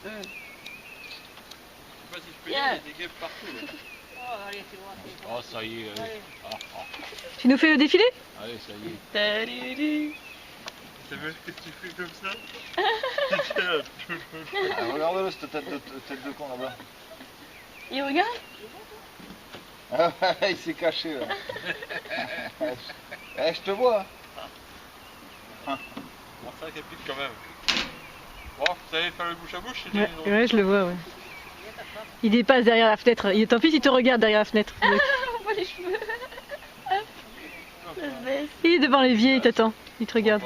sais pas si je peux y aller, il y a des guêpes partout là. Oh, ça y est, allez. Ah, ah. Tu nous fais le défilé? Allez, ça y est. T'as vu ce que tu fais comme ça? Ah, regarde-le, cette tête de con là-bas. Il regarde? Ah, il s'est caché là. Eh, je te vois. Bon, ça pique quand même. Bon, vous savez faire le bouche à bouche? Ouais, ouais, je le vois, ouais. Il dépasse derrière la fenêtre. Tant pis, il te regarde derrière la fenêtre. On voit les cheveux. Il est devant l'évier, il t'attend. Il te regarde.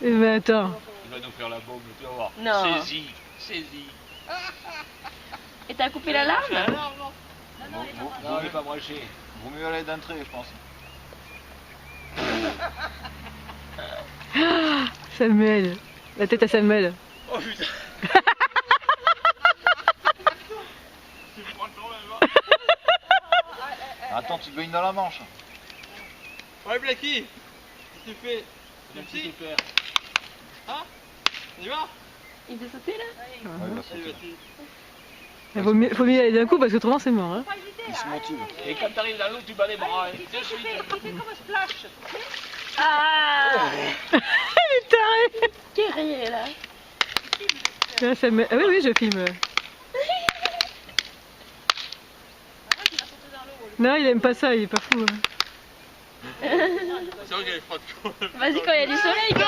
Eh ben attends. Il va nous faire la bombe, tu vas voir. Non. Saisis. Et t'as coupé la larme? Non, il n'est pas branché. Vaut mieux aller d'entrée, je pense. Samuel. La tête à Samuel. Oh putain! Tu me prends quand même, hein? Attends, tu te baignes dans la Manche. Ouais, Blacky! Qu'est-ce que tu fais? Le petit père. Hein? On y va? Il veut sauter là? Ouais, il va Allez, sauter. vas-y. Il faut mieux aller d'un coup parce que autrement c'est mort. Hein. Il se motive. Et quand t'arrives dans l'eau, tu bats les bras. Hein. De suite. Ah! Il est taré. Qui est là? Là, Samuel. Ah oui, oui, je filme. Non, il aime pas ça, il est pas fou. Hein. C'est vrai qu'elle est froide quand même. Vas-y, quand il y a du soleil, gars!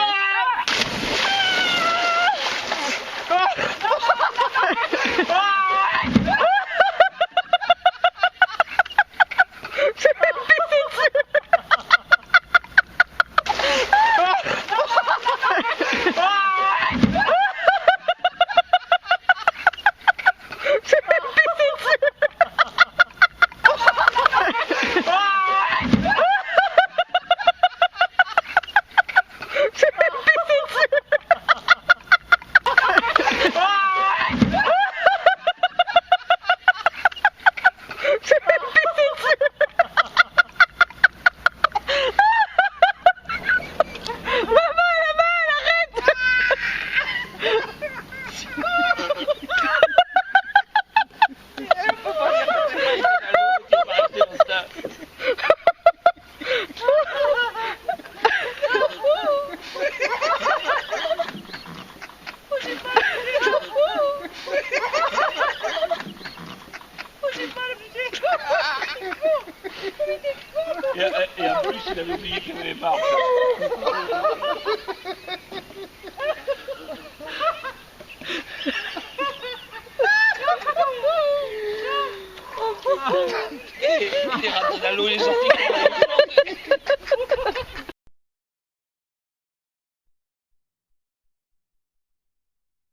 Et en plus, il avait oublié qu'il y avait les marches. Il est rentré dans l'eau, il est sorti.